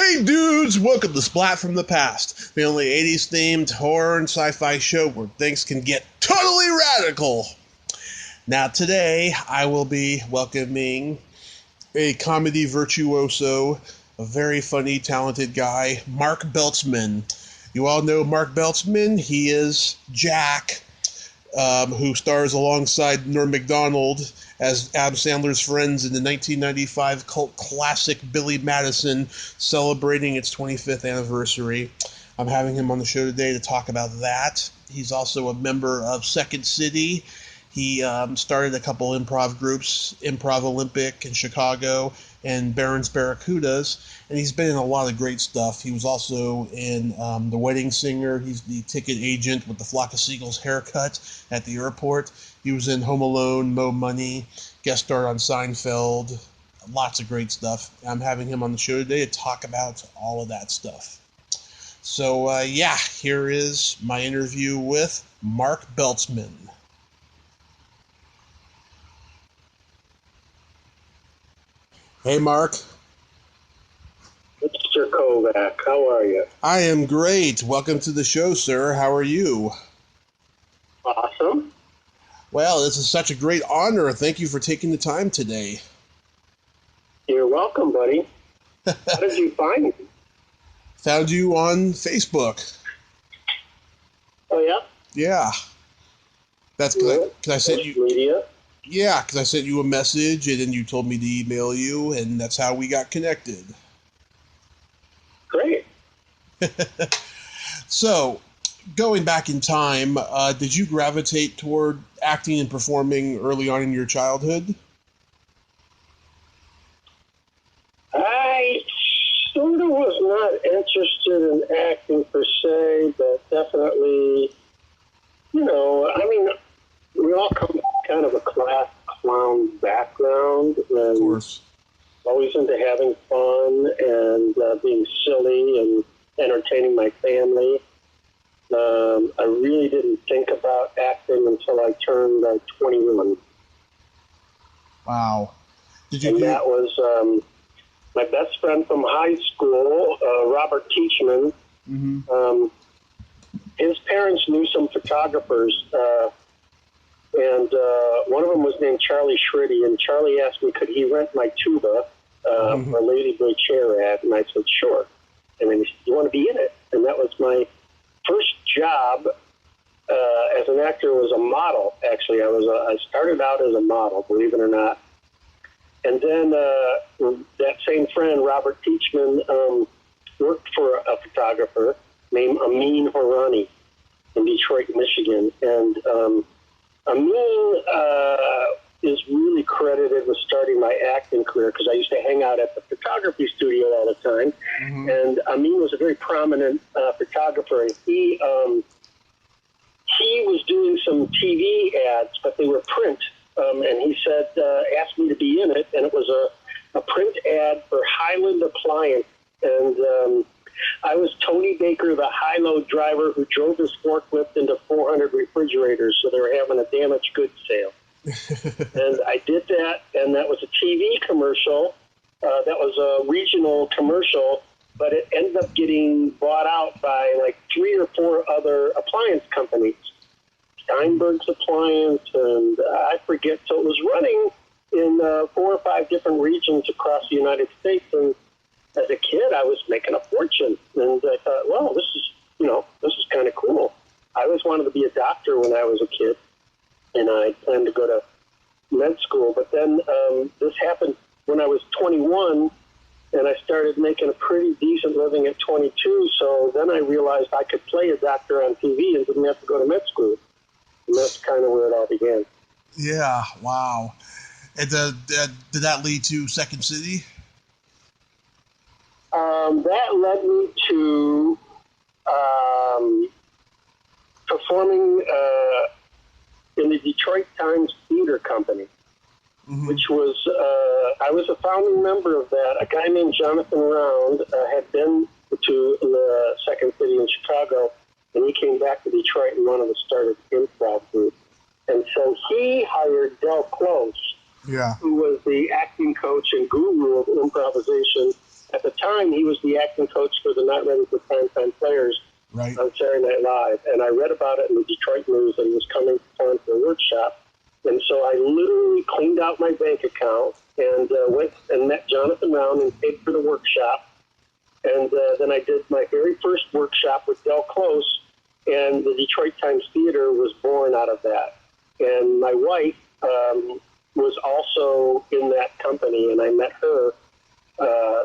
Hey dudes, welcome to Splat from the Past, the only 80s themed horror and sci-fi show where things can get totally radical. Now today I will be welcoming a comedy virtuoso, a very funny, talented guy, Mark Beltzman. You all know Mark Beltzman. He is Jack, who stars alongside Norm Macdonald as Adam Sandler's friends in the 1995 cult classic Billy Madison, celebrating its 25th anniversary. I'm having him on the show today to talk about that. He's also a member of Second City. He started a couple improv groups, Improv Olympic in Chicago and Barron's Barracudas, and he's been in a lot of great stuff. He was also in The Wedding Singer. He's the ticket agent with the Flock of Seagulls haircut at the airport. He was in Home Alone, Mo Money, guest starred on Seinfeld, lots of great stuff. I'm having him on the show today to talk about all of that stuff. So, here is my interview with Mark Beltzman. Hey, Mark. Mr. Kovac, how are you? I am great. Welcome to the show, sir. How are you? Awesome. Well, this is such a great honor. Thank you for taking the time today. You're welcome, buddy. How did you find me? Found you on Facebook. Oh, yeah? Yeah. That's because I sent you... Media? Yeah, because I sent you a message, and then you told me to email you, and that's how we got connected. Great. So, going back in time, did you gravitate toward acting and performing early on in your childhood? I sort of was not interested in acting per se, but definitely, we all come from kind of a class clown background, and Of course. always into having fun and being silly and entertaining my family. I really didn't think about acting until I turned 21. Wow. That was my best friend from high school, Robert Teachman. Mm-hmm. His parents knew some photographers, and one of them was named Charlie Schritty, and Charlie asked me, could he rent my tuba for a Lady Boy chair ad, and I said, sure. And then he said, you want to be in it? And that was my first job as an actor. Was a model, actually. I started out as a model, believe it or not. And then that same friend, Robert Teachman, worked for a photographer named Amin Horani in Detroit, Michigan. And Amin is really credited with starting my acting career because I used to hang out at the photography studio all the time. Mm-hmm. And Amin was a very prominent photographer. And he was doing some TV ads, but they were print. And he said, asked me to be in it. And it was a print ad for Highland Appliance. And I was Tony Baker, the high-low driver who drove his forklift into 400 refrigerators, so they were having a damaged goods sale. And I did that, and that was a TV commercial. That was a regional commercial, but it ended up getting bought out by like 3 or 4 other appliance companies. Steinberg's Appliance, and I forget. So it was running in 4 or 5 different regions across the United States, and as a kid, I was making a fortune, and I thought, well, this is kind of cool. I always wanted to be a doctor when I was a kid, and I planned to go to med school. But then this happened when I was 21, and I started making a pretty decent living at 22. So then I realized I could play a doctor on TV and didn't have to go to med school. And that's kind of where it all began. Yeah, wow. And did that lead to Second City? That led me to performing in the Detroit Times Theater Company, which was, I was a founding member of that. A guy named Jonathan Round had been to the Second City in Chicago, and he came back to Detroit and wanted to start an improv group. And so he hired Del Close, who was the acting coach and guru of improvisation at the time, he was the acting coach for the Not Ready for Primetime Players Right. on Saturday Night Live. And I read about it in the Detroit News that he was coming to town for a workshop. And so I literally cleaned out my bank account and went and met Jonathan Round and paid for the workshop. And then I did my very first workshop with Del Close, and the Detroit Times Theater was born out of that. And my wife was also in that company, and I met her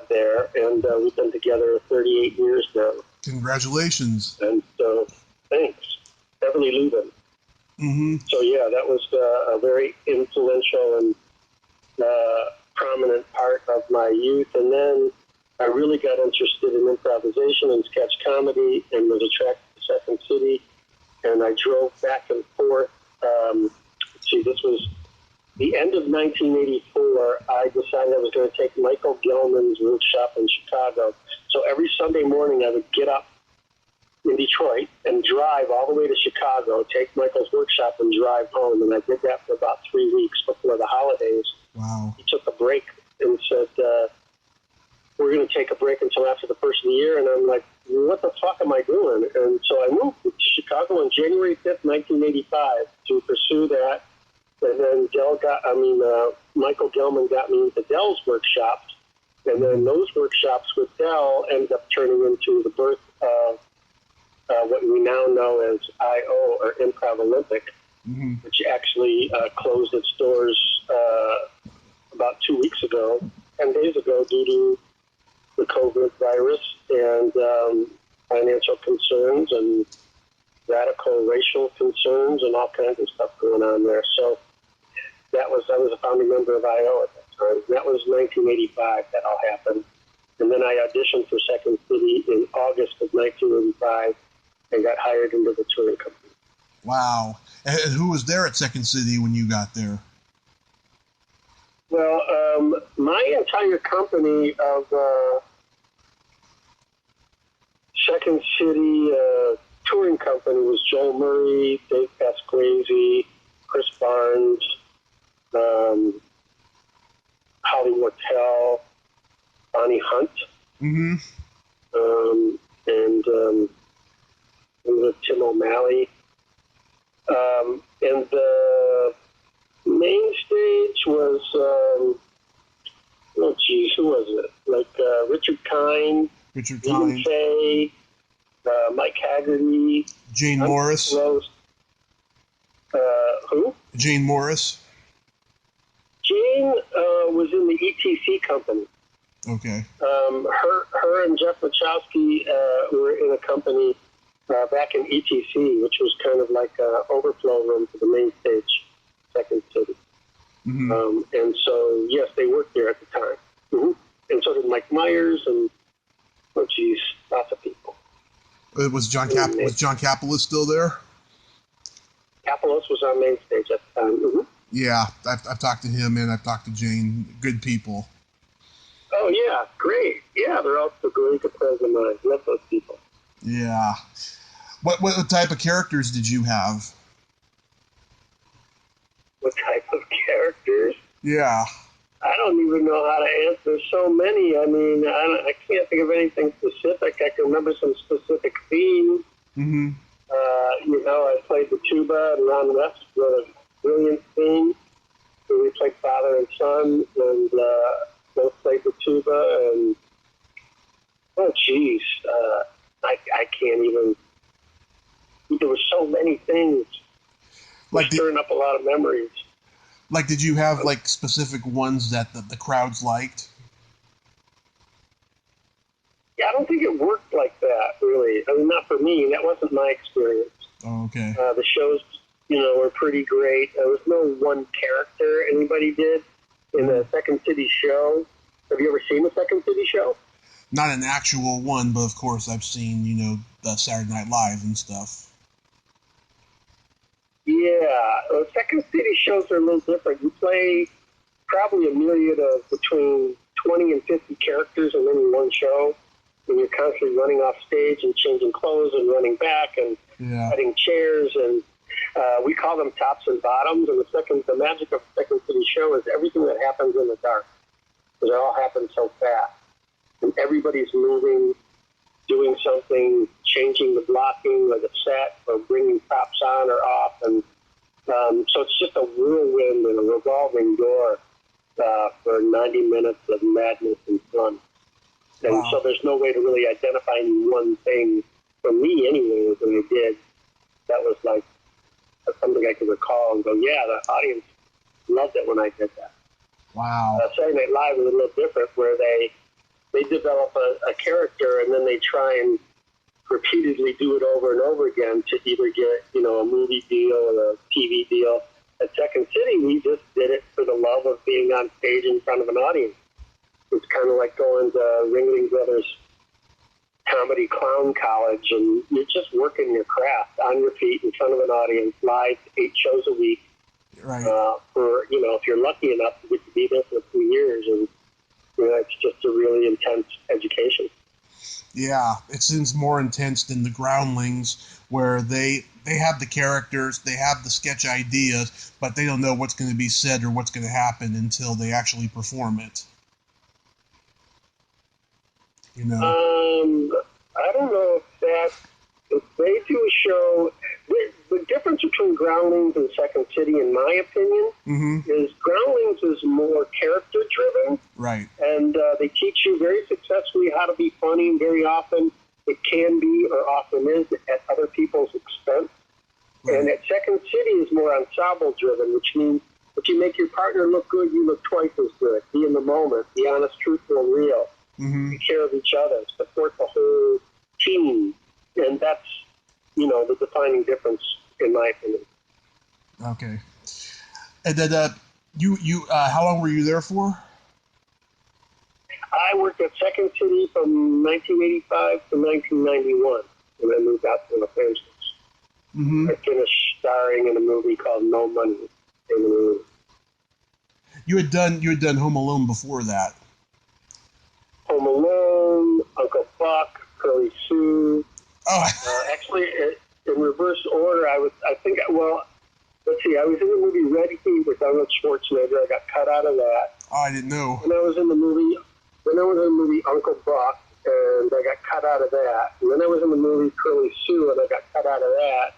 there, and we've been together 38 years now. Congratulations. And so, thanks. Beverly Lubin. Mm-hmm. So, yeah, that was a very influential and prominent part of my youth. And then I really got interested in improvisation and sketch comedy and was attracted to Second City. And I drove back and forth. This was the end of 1984. I decided I was going to take Michael Gelman's workshop in Chicago. So every Sunday morning I would get up in Detroit and drive all the way to Chicago, take Michael's workshop and drive home. And I did that for about 3 weeks before the holidays. Wow. He took a break and said, we're going to take a break until after the first of the year. And I'm like, what the fuck am I doing? And so I moved to Chicago on January 5th, 1985 to pursue that. And then Michael Gelman got me into Dell's workshops. And then those workshops with Dell ended up turning into the birth of what we now know as I.O. or Improv Olympic, which actually closed its doors about 2 weeks ago, 10 days ago, due to the COVID virus and financial concerns and radical racial concerns and all kinds of stuff going on there. So I was a founding member of I.O. at that time. That was 1985 that all happened. And then I auditioned for Second City in August of 1985 and got hired into the touring company. Wow. And who was there at Second City when you got there? Well, my entire company of Second City touring company was Joel Murray, Dave Pasquazi, Chris Barnes, Holly Wartell, Bonnie Hunt, and Tim O'Malley. And the main stage was, who was it? Like Richard Kine, Stephen Fay, Mike Haggerty, Jane Morris. Rose. Who? Jane Morris. Jane was in the ETC company. Okay. Her and Jeff Wachowski were in a company back in ETC, which was kind of like an overflow room for the main stage, Second City. And so, yes, they worked there at the time. And so did Mike Myers and, lots of people. Was John Capelus still there? Capelus was on main stage at the time. Yeah, I've talked to him and I've talked to Jane. Good people. Oh, yeah, great. Yeah, they're all great friends of mine. Love those people. Yeah. What type of characters did you have? What type of characters? Yeah. I don't even know how to answer. There's so many. I mean, I can't think of anything specific. I can remember some specific themes. I played the tuba, and Ron West wrote a brilliant theme. We played father and son, and both played the tuba. And I can't even. There were so many things. Like stirring up a lot of memories. Like, did you have like specific ones that the crowds liked? Yeah, I don't think it worked like that, really. I mean, not for me. That wasn't my experience. Oh, okay. The shows, were pretty great. There was no one character anybody did in the Second City show. Have you ever seen a Second City show? Not an actual one, but of course I've seen, the Saturday Night Live and stuff. Yeah, Second City shows are a little different. You play probably a myriad of between 20 and 50 characters in any one show, and you're constantly running off stage and changing clothes and running back and cutting chairs, and we call them tops and bottoms. And the magic of the Second City show is everything that happens in the dark, because it all happens so fast. and everybody's moving, doing something, changing the blocking or the set, or bringing props on or off, and so it's just a whirlwind and a revolving door for 90 minutes of madness and fun. And Wow. so there's no way to really identify any one thing, for me anyway, when I did. That was like something I could recall and go, yeah, the audience loved it when I did that. Wow. Saturday Night Live is a little different, where they develop a character and then they try and repeatedly do it over and over again to either get, a movie deal or a TV deal. At Second City, we just did it for the love of being on stage in front of an audience. It's kind of like going to Ringling Brothers Comedy Clown College, and you're just working your craft on your feet in front of an audience, live, 8 shows a week. Right. For, if you're lucky enough to get to be there for 2 years, and, it's just a really intense education. Yeah, it seems more intense than the Groundlings, where they have the characters, they have the sketch ideas, but they don't know what's going to be said or what's going to happen until they actually perform it. I don't know if they do a show. The difference between Groundlings and Second City, in my opinion, is Groundlings is more character driven. Right. And they teach you very successfully how to be funny, and very often it can be, or often is, at other people's expense. Right. And at Second City is more ensemble driven, which means if you make your partner look good, you look twice as good. Be in the moment, be honest, truthful, and real. Take care of each other, support the whole team. And that's, the defining difference, in my opinion. Okay. And then you how long were you there for? I worked at Second City from 1985 to 1991, and I moved out to Los Angeles. I finished starring in a movie called No Money. You had done Home Alone before that. Home Alone, Uncle Buck, Curly Sue. Oh. Actually, in reverse order, I was in the movie Red Heat with Arnold Schwarzenegger. I got cut out of that. Oh, I didn't know. And I was in the movie Uncle Buck, and I got cut out of that. And then I was in the movie Curly Sue, and I got cut out of that.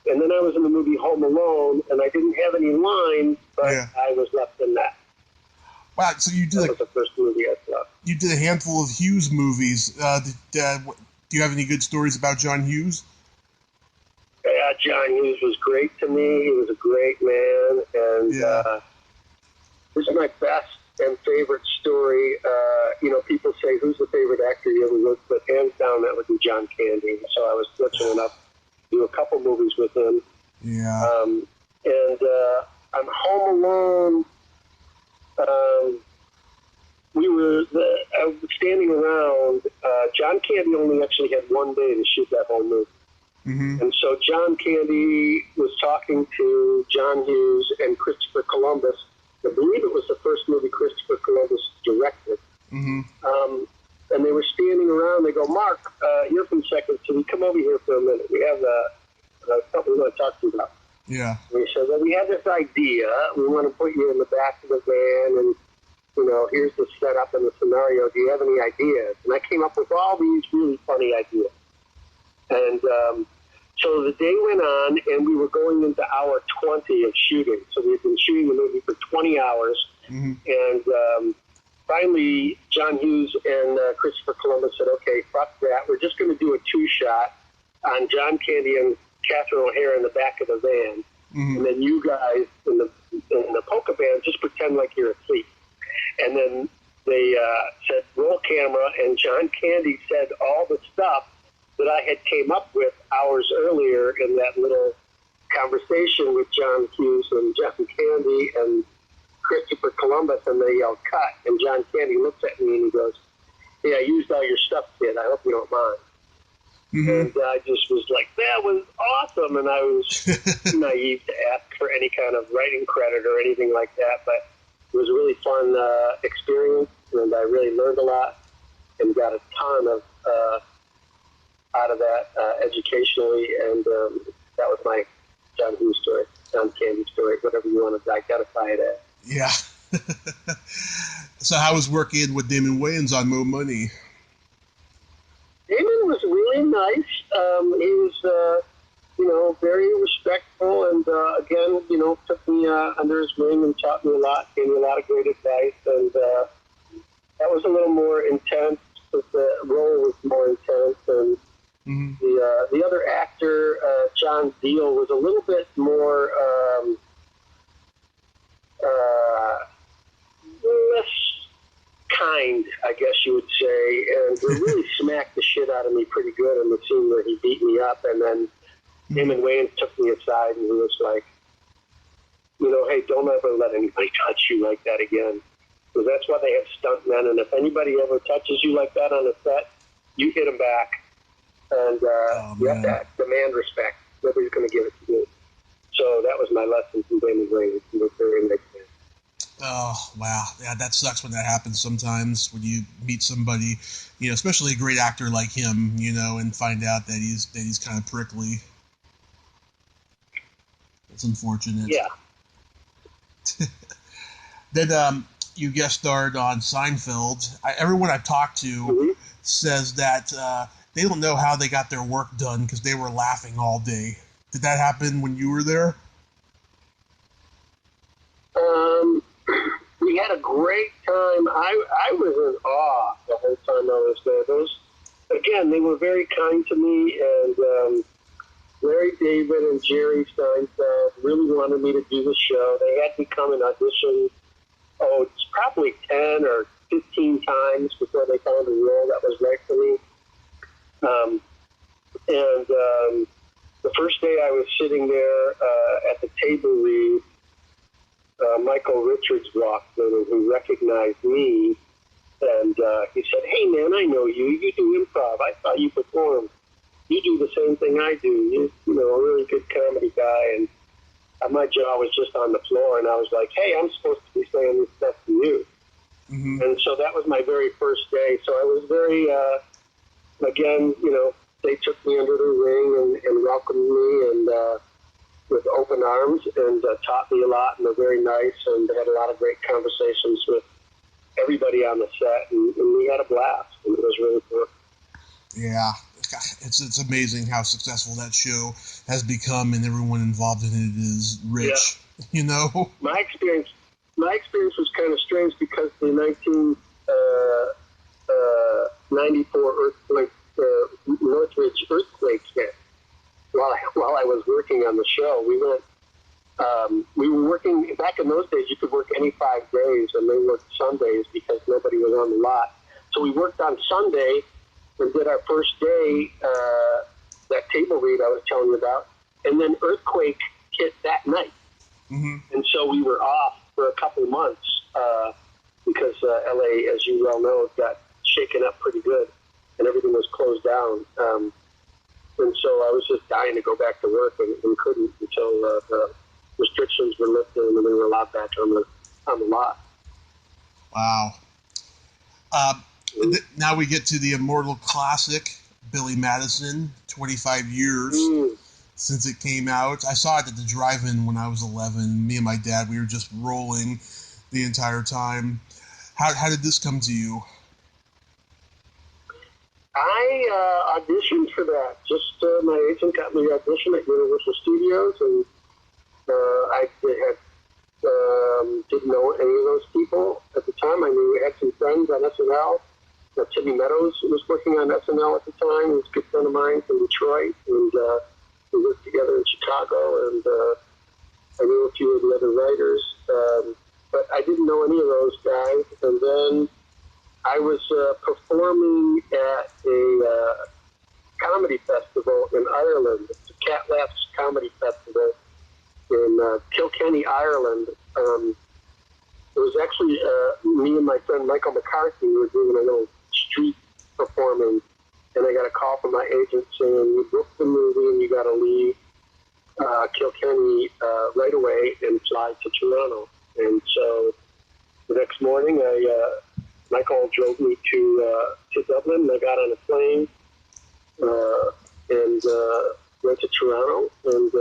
And then I was in the movie Home Alone, and I didn't have any lines, but I was left in that. Wow, so that was the first movie I saw. You did a handful of Hughes movies. Do you have any good stories about John Hughes? Yeah, John Hughes was great to me. He was a great man, and this is my best and favorite story. People say, who's the favorite actor you ever worked with? Hands down, that would be John Candy. So I was fortunate enough to do a couple movies with him. Yeah. And on Home Alone, I was standing around. John Candy only actually had one day to shoot that whole movie. And so John Candy was talking to John Hughes and Christopher Columbus. I believe it was the first movie Christopher Columbus directed. And they were standing around. They go, Mark, you're from Second City. Come over here for a minute. We have something we want to talk to you about. Yeah. And he said, well, we have this idea. We want to put you in the back of the van, and, here's the setup and the scenario. Do you have any ideas? And I came up with all these really funny ideas. And so the day went on, and we were going into hour 20 of shooting. So we had been shooting the movie for 20 hours. And finally, John Hughes and Christopher Columbus said, okay, fuck that. We're just going to do a 2-shot on John Candy and Catherine O'Hara in the back of the van. And then you guys in the polka band just pretend like you're asleep. And then they said, roll camera, and John Candy said all the stuff that I had came up with hours earlier in that little conversation with John Hughes and John Candy and Christopher Columbus, and they yelled, cut. And John Candy looks at me and he goes, hey, I used all your stuff, kid. I hope you don't mind. And I just was like, that was awesome. And I was naive to ask for any kind of writing credit or anything like that. But it was a really fun experience, and I really learned a lot and got a ton of out of that educationally. And that was my John Hughes story, John Candy story, whatever you want to identify it as. Yeah. So how was working with Damon Wayans on Mo Money? nice. He was, very respectful, and again, took me under his wing and taught me a lot, gave me a lot of great advice, and that was a little more intense. But the role was more intense, and the other actor, John Deal, was a little bit more less kind, I guess you would say, and he really smacked the shit out of me pretty good in the scene where he beat me up, and then him and Wayne took me aside, and he was like, hey, don't ever let anybody touch you like that again, because that's why they have stuntmen, and if anybody ever touches you like that on a set, you hit them back, and you have to demand respect. Nobody's going to give it to you. So that was my lesson from Damon Wayne. He was very nice man. Oh, wow. Yeah, that sucks when that happens sometimes, when you meet somebody, especially a great actor like him, and find out that he's kind of prickly. It's unfortunate. Yeah. Then you guest starred on Seinfeld. Everyone I've talked to says that they don't know how they got their work done because they were laughing all day. Did that happen when you were there? We had a great time. I was in awe the whole time I was there. Again, they were very kind to me, and Larry David and Jerry Seinfeld really wanted me to do the show. They had me come and audition, it's probably 10 or 15 times before they found a role that was right for me. The first day I was sitting there at the table read, Michael Richards walked in and he recognized me, and he said, "Hey man, I know you. You do improv. I saw you perform. You do the same thing I do. You're a really good comedy guy." And my jaw was just on the floor, and I was like, "Hey, I'm supposed to be saying this stuff to you." Mm-hmm. And so that was my very first day. So I was very, again, they took me under their wing and welcomed me and with open arms, and taught me a lot, and they're very nice, and had a lot of great conversations with everybody on the set, and we had a blast, and it was really cool. Yeah, it's amazing how successful that show has become, and everyone involved in it is rich. Yeah. My experience was kind of strange because the 1994 earthquake, Northridge earthquake hit. While I was working on the show, we were working, back in those days, you could work any 5 days, and they worked Sundays because nobody was on the lot. So we worked on Sunday and did our first day, that table read I was telling you about, and then earthquake hit that night. Mm-hmm. And so we were off for a couple of months because LA, as you well know, got shaken up pretty good, and everything was closed down. And so I was just dying to go back to work, and couldn't until the restrictions were lifted and we were allowed back on the lot. Wow. Now we get to the immortal classic, Billy Madison, 25 years since it came out. I saw it at the drive-in when I was 11. Me and my dad, we were just rolling the entire time. How did this come to you? I auditioned for that. Just my agent got me to audition at Universal Studios, and I didn't know any of those people at the time. I knew we had some friends on SNL. Timmy Meadows was working on SNL at the time. He was a good friend of mine from Detroit, and we worked together in Chicago, and I knew a few of the other writers, but I didn't know any of those guys. And then I was performing at a comedy festival in Ireland. It's a Cat Laughs Comedy Festival in Kilkenny, Ireland. It was actually me and my friend Michael McCarthy were doing a little street performing, and I got a call from my agent saying, "You booked the movie and you got to leave Kilkenny right away and fly to Toronto." And so the next morning, Michael drove me to Dublin. I got on a plane and went to Toronto and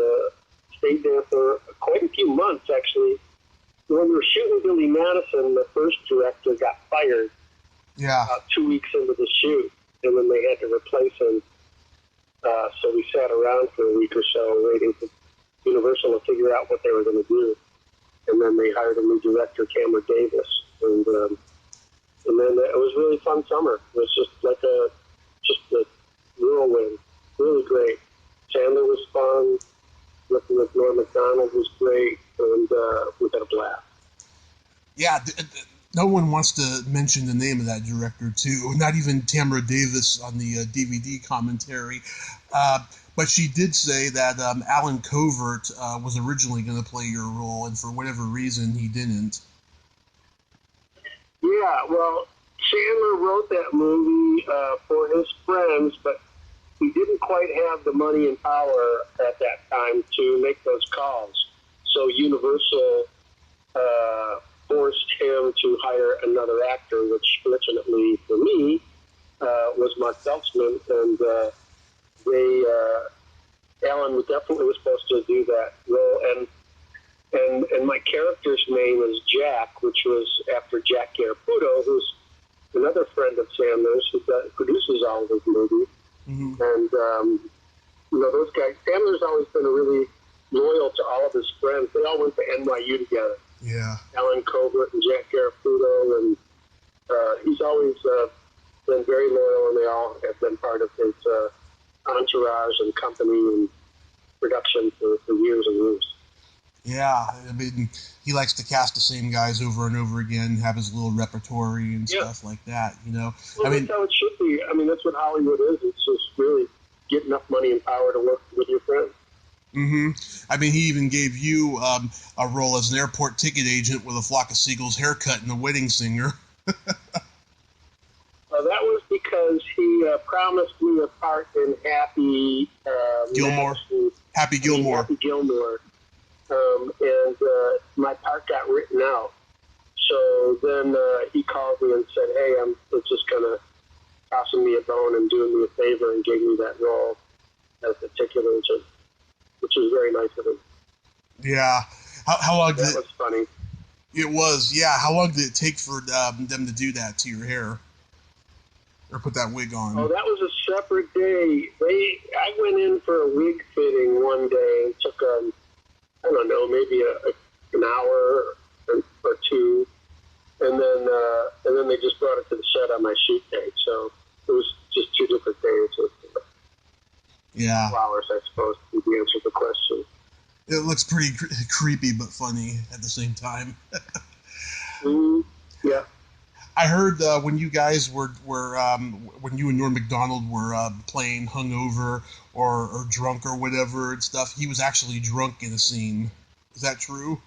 stayed there for quite a few months, actually. When we were shooting Billy Madison, the first director got fired about 2 weeks into the shoot, and then they had to replace him. So we sat around for a week or so waiting for Universal to figure out what they were going to do. And then they hired a new director, Cameron Davis. And then it was a really fun summer. It was just like a whirlwind. Really great. Chandler was fun. Working with Norm Macdonald was great. And we had a blast. Yeah, no one wants to mention the name of that director, too. Not even Tamara Davis on the DVD commentary. But she did say that Alan Covert was originally going to play your role, and for whatever reason, he didn't. Yeah, well, Chandler wrote that movie for his friends, but he didn't quite have the money and power at that time to make those calls. So Universal forced him to hire another actor, which fortunately for me was Mark Beltzman, and Alan definitely was supposed to do that role, and my character's name is Jack, which was after Jack Garaputo, who's another friend of Sandler's who produces all of his movies. Mm-hmm. And those guys, Sandler's always been really loyal to all of his friends. They all went to NYU together. Yeah, Alan Covert and Jack Garaputo, and he's always been very loyal, and they all have been part of his entourage and company and production for years and years. Yeah, I mean, he likes to cast the same guys over and over again, have his little repertory and stuff like that, Well, that's how it should be. I mean, that's what Hollywood is. It's just really get enough money and power to work with your friends. Mm-hmm. I mean, he even gave you a role as an airport ticket agent with a flock of seagulls haircut and The Wedding Singer. That was because he promised me a part in Happy Gilmore. Madison, Happy Gilmore. Happy Gilmore. And my part got written out. So then he called me and said, hey, I'm just kind of tossing me a bone and doing me a favor, and gave me that role as the ticket agent, which was very nice of him. Yeah. How long did that was funny. It was, yeah. How long did it take for them to do that to your hair? Or put that wig on? Oh, that was a separate day. I went in for a wig fitting one day. It took, I don't know, maybe an hour or two. And then they just brought it to the set on my shoot day. So it was just 2 different days. Yeah. 2 hours, I suppose, to answer the question. It looks pretty creepy but funny at the same time. Yeah. I heard when you guys were when you and Norm Macdonald were playing hungover or drunk or whatever and stuff, he was actually drunk in a scene. Is that true?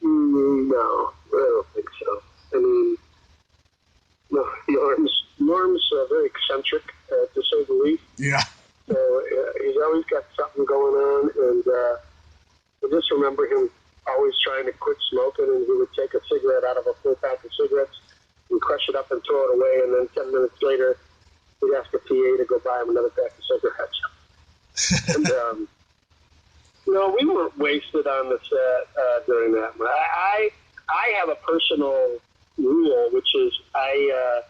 No, I don't think so. I mean, no, Norm's very eccentric, to say the least. Yeah. So he's always got something going on, and I just remember him always trying to quit smoking, and he would take a cigarette out of a full pack of cigarettes and crush it up and throw it away, and then 10 minutes later, he'd ask a PA to go buy him another pack of cigarettes. And, we weren't wasted on the set during that. I have a personal rule, which is I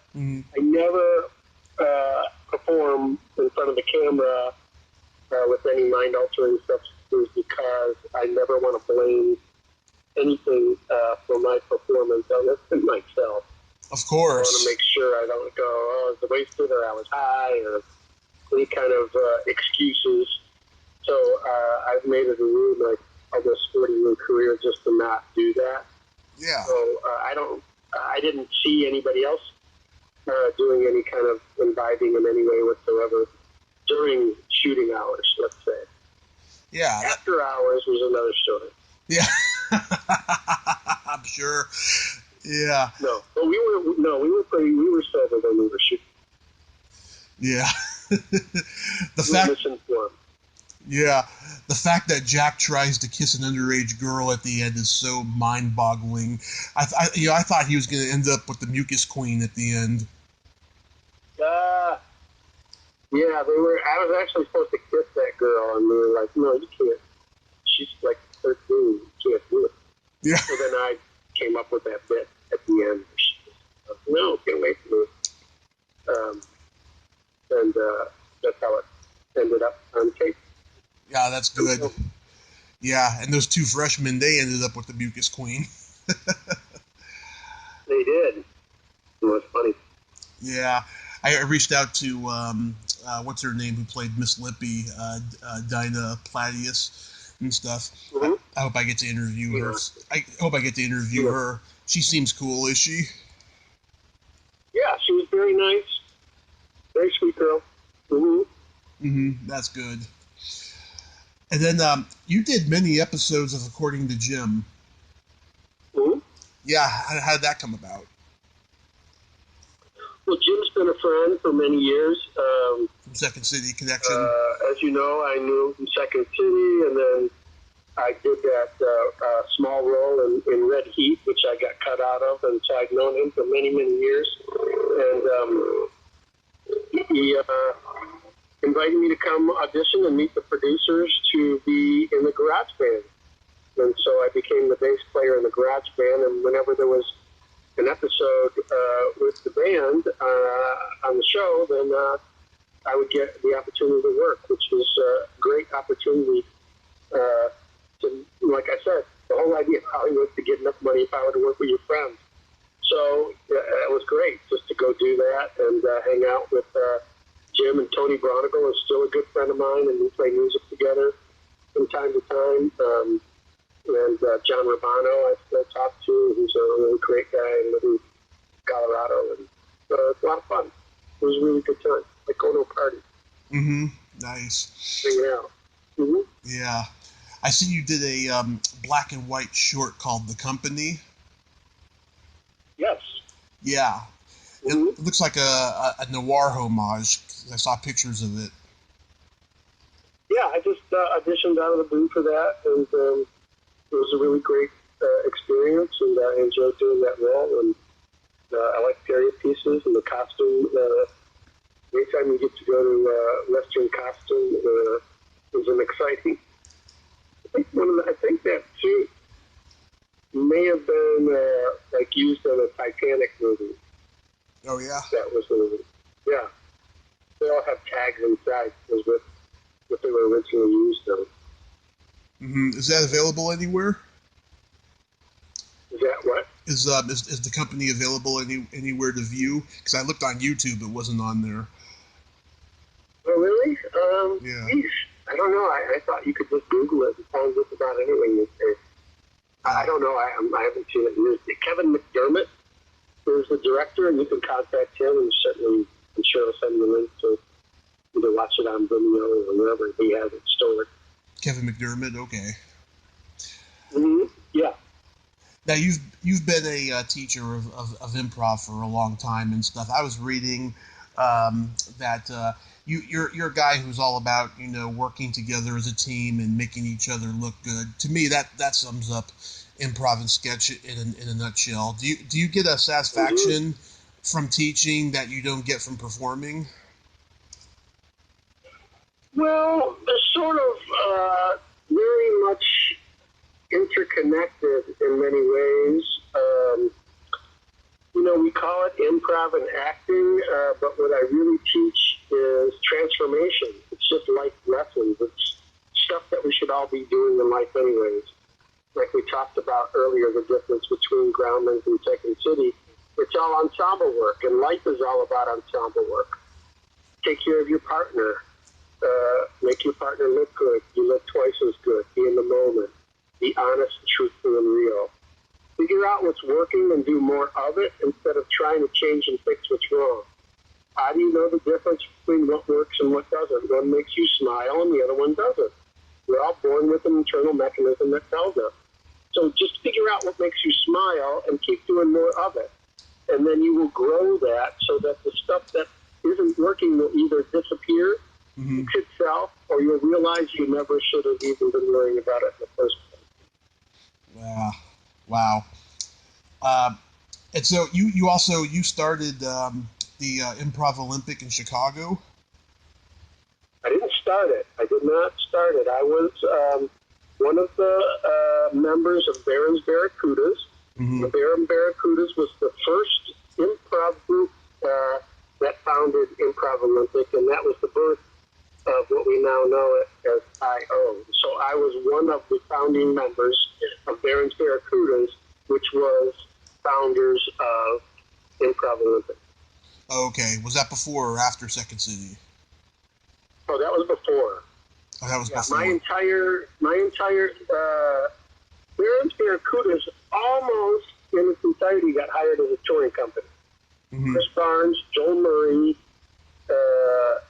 never perform in front of the camera with any mind-altering substances, because I never want to blame anything for my performance other than myself. Of course. I want to make sure I don't go, I was wasted, or I was high, or any kind of excuses. So I've made it a rule my almost 40-year career just to not do that. Yeah. So I didn't see anybody else doing any kind of imbibing in any way whatsoever during shooting hours, let's say. Yeah. After hours was another story. Yeah. I'm sure. Yeah. No, but we were sober when we were shooting. Yeah. We were misinformed. Yeah. The fact that Jack tries to kiss an underage girl at the end is so mind-boggling. I thought he was going to end up with the mucus queen at the end. Yeah, they were. I was actually supposed to kiss that girl, and they were like, "No, you can't. She's like 13. You can't do it." Yeah. So then I came up with that bit at the end. No, get away from me. that's how it ended up on tape. Yeah, that's good. Yeah, and those two freshmen, they ended up with the Mucus Queen. They did. It was funny. Yeah, I reached out to what's her name, who played Miss Lippy, Dinah Platius and stuff. Mm-hmm. I hope I get to interview her. I hope I get to interview her. She seems cool, is she? Yeah, she was very nice. Very sweet girl. That's good. And then you did many episodes of According to Jim. Yeah, how did that come about? Well, Jim's been a friend for many years. From Second City Connection. As you know, I knew him from Second City, and then I did that small role in Red Heat, which I got cut out of, and so I've known him for many, many years. And he invited me to come audition and meet the producers to be in the garage band. And so I became the bass player in the garage band, and whenever there was an episode with the band on the show, then I would get the opportunity to work, which was a great opportunity to, like I said, the whole idea of Hollywood to get enough money if I were to work with your friends. So it was great just to go do that and hang out with Jim. And Tony Bronigal is still a good friend of mine, and we play music together from time to time. And John Rabano I still talk to, who's a really great guy and lives in Colorado. And it's a lot of fun. It was a really good time. Like going to a party. Nice. Hanging out. Yeah. I see you did a black and white short called The Company. Yes. Yeah. It looks like a noir homage. I saw pictures of it. Yeah, I just auditioned out of the blue for that, and it was a really great experience, and I enjoyed doing that role. And I like period pieces and the costume. Anytime you get to go to Western costume is an exciting. I think that suit may have been like used in a Titanic movie. Oh yeah. That was the movie. Yeah. They all have tags inside. Was what they were originally used on. Is that available anywhere? Is that what? Is the company available anywhere to view? Because I looked on YouTube, it wasn't on there. Oh really? Yeah. Geez, I don't know. I thought you could just Google it and find just about anything these days. I don't know. I haven't seen it used. Kevin McDermott is the director, and you can contact him, and certainly I'm sure he'll send you a link to either watch it on Vimeo or wherever he has it stored. Kevin McDermott, okay. Yeah. Now you've been a teacher of improv for a long time and stuff. I was reading that you're a guy who's all about working together as a team and making each other look good. To me, that sums up improv and sketch in a nutshell. Do you get a satisfaction from teaching that you don't get from performing? Well, they're sort of very much interconnected in many ways. We call it improv and acting, but what I really teach is transformation. It's just life lessons. It's stuff that we should all be doing in life anyways. Like we talked about earlier, the difference between Groundlings and Second City. It's all ensemble work, and life is all about ensemble work. Take care of your partner. Make your partner look good. You look twice as good. Be in the moment. Be honest, truthful, and real. Figure out what's working and do more of it instead of trying to change and fix what's wrong. How do you know the difference between what works and what doesn't? One makes you smile and the other one doesn't. We're all born with an internal mechanism that tells us. So just figure out what makes you smile and keep doing more of it. And then you will grow that so that the stuff that isn't working will either disappear, fix itself, or you'll realize you never should have even been worrying about it in the first place. Wow. And so you also started the Improv Olympic in Chicago? I didn't start it. I did not start it. I was one of the members of Barron's Barracudas. The Barron Barracudas was the first improv group that founded Improv Olympic, and that was the birth of what we now know as I.O. So I was one of the founding members of Barron's Barracudas, which was founders of Improv Olympic. Okay. Was that before or after Second City? Oh, that was before. Oh, that was before. My entire Barron's Barracudas almost in its entirety got hired as a touring company. Mm-hmm. Chris Barnes, Joel Murray,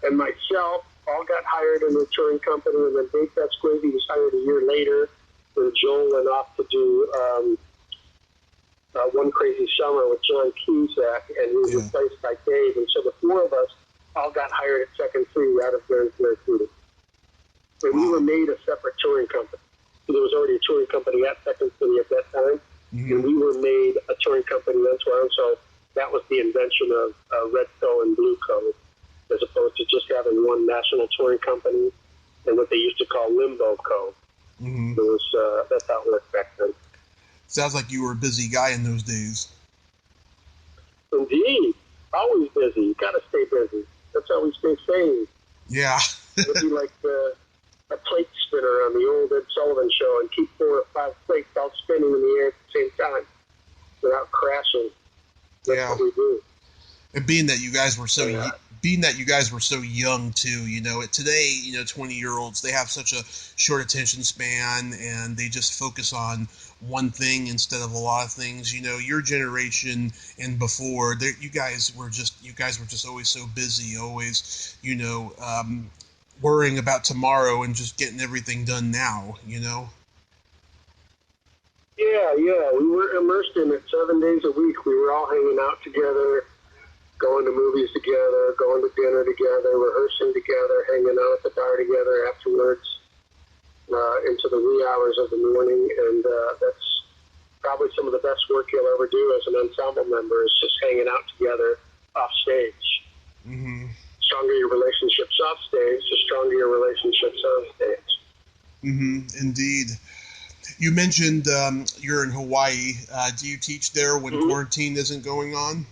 and myself all got hired in the touring company, and then Dave Pasquazi was hired a year later when Joel went off to do One Crazy Summer with John Cusack, and he was replaced by Dave. And so the four of us all got hired at Second City out of Barron's Barracuda. And we were made a separate touring company. So there was already a touring company at Second City at that time, and we were made a touring company as well. So that was the invention of Red Co. and Blue Co., as opposed to just having one national touring company and what they used to call Limbo Co. Mm-hmm. It was, that's how it worked back then. Sounds like you were a busy guy in those days. Indeed. Always busy. You got to stay busy. That's how we stay sane. Yeah. It would be like a plate spinner on the old Ed Sullivan Show and keep 4 or 5 plates all spinning in the air at the same time without crashing. That's what we do. And being that you guys were so young too, today, 20-year-olds, they have such a short attention span and they just focus on one thing instead of a lot of things. Your generation and before, you guys were just always so busy, always, worrying about tomorrow and just getting everything done now, Yeah, we were immersed in it 7 days a week. We were all hanging out together, going to movies together, going to dinner together, rehearsing together, hanging out at the bar together afterwards, into the wee hours of the morning. And that's probably some of the best work you'll ever do as an ensemble member, is just hanging out together off stage. Mm-hmm. Stronger your relationships off stage, the stronger your relationships on stage. Mm-hmm. Indeed. You mentioned you're in Hawaii. Do you teach there when quarantine isn't going on?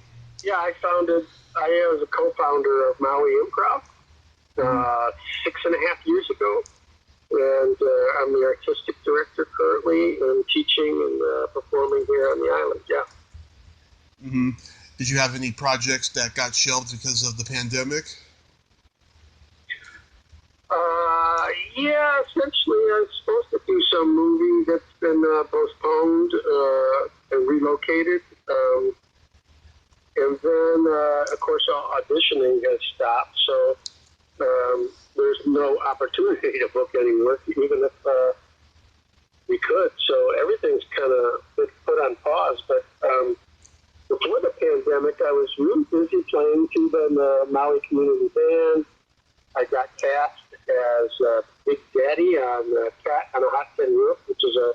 Yeah, I was a co-founder of Maui Improv 6.5 years ago, and I'm the artistic director currently, and teaching and performing here on the island, yeah. Mm-hmm. Did you have any projects that got shelved because of the pandemic? Yeah, essentially I was supposed to do some movie that's been postponed and relocated. And then, of course, all auditioning has stopped, so there's no opportunity to book any work, even if we could. So everything's kind of been put on pause. But before the pandemic, I was really busy playing tuba in the Maui Community Band. I got cast as Big Daddy on Cat on a Hot Tin Roof, which is a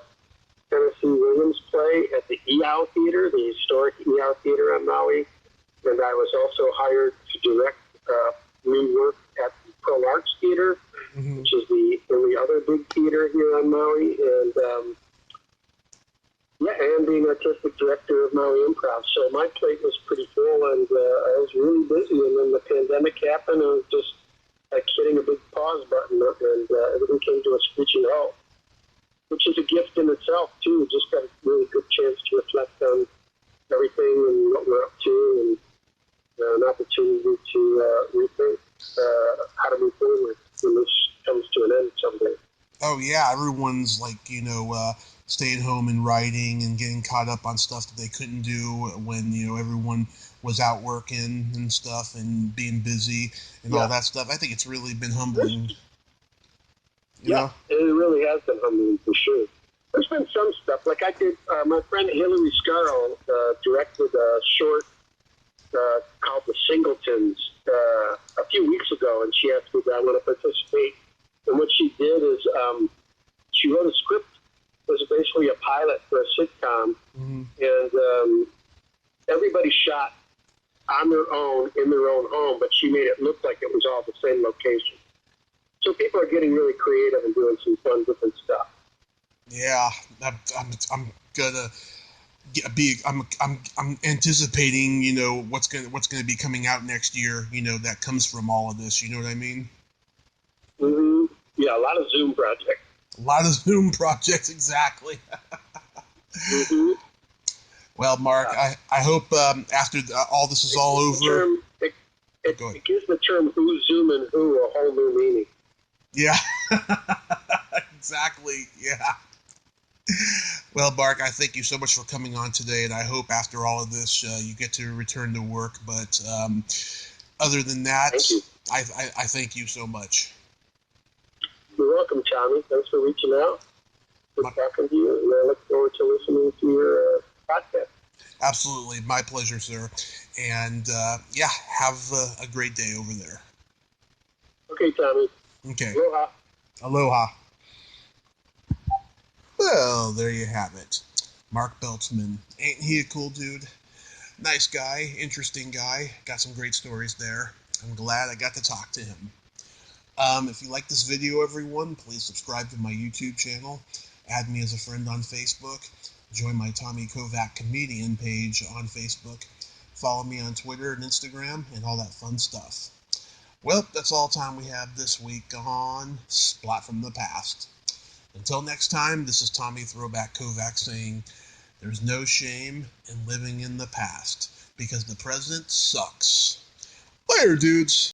Tennessee Williams play at the EOW Theater, the historic EOW Theater on Maui. And I was also hired to direct new work at the Pearl Arts Theater, which is the only other big theater here on Maui. And and being artistic director of Maui Improv. So my plate was pretty full, and I was really busy. And then the pandemic happened, and it was just like hitting a big pause button, and everything came to a screeching halt, which is a gift in itself, too. Just got a really good chance to reflect on everything and what we're up to, and an opportunity to rethink how to move forward when this comes to an end someday. Oh, yeah. Everyone's staying home and writing and getting caught up on stuff that they couldn't do when, everyone was out working and stuff and being busy and all that stuff. I think it's really been humbling. You know? It really has been humbling for sure. There's been some stuff. Like I did, my friend Hillary Scarrow directed a short called The Singletons a few weeks ago, and she asked me if I want to participate. And what she did is she wrote a script. It was basically a pilot for a sitcom, and everybody shot on their own, in their own home, but she made it look like it was all the same location. So people are getting really creative and doing some fun, different stuff. Yeah, I'm gonna I'm anticipating, you know, what's gonna be coming out next year, you know, that comes from all of this. You know what I mean? Mm-hmm. Yeah, a lot of Zoom projects. A lot of Zoom projects, exactly. Mm-hmm. Well, Mark, I hope after all this is all over. It gives the term "who's zooming who" a whole new meaning. Yeah, exactly. Yeah. Well, Mark, I thank you so much for coming on today, and I hope after all of this you get to return to work. But other than that, thank you. I thank you so much. You're welcome, Tommy. Thanks for reaching out. Good talking to you, and I look forward to listening to your podcast. Absolutely. My pleasure, sir. And yeah, have a great day over there. Okay, Tommy. Okay. Aloha. Aloha. Well, there you have it. Mark Beltzman. Ain't he a cool dude? Nice guy, interesting guy. Got some great stories there. I'm glad I got to talk to him. If you like this video, everyone, please subscribe to my YouTube channel. Add me as a friend on Facebook. Join my Tommy Kovac comedian page on Facebook. Follow me on Twitter and Instagram and all that fun stuff. Well, that's all time we have this week on Splat from the Past. Until next time, this is Tommy Throwback Kovac saying, there's no shame in living in the past because the present sucks. Later, dudes.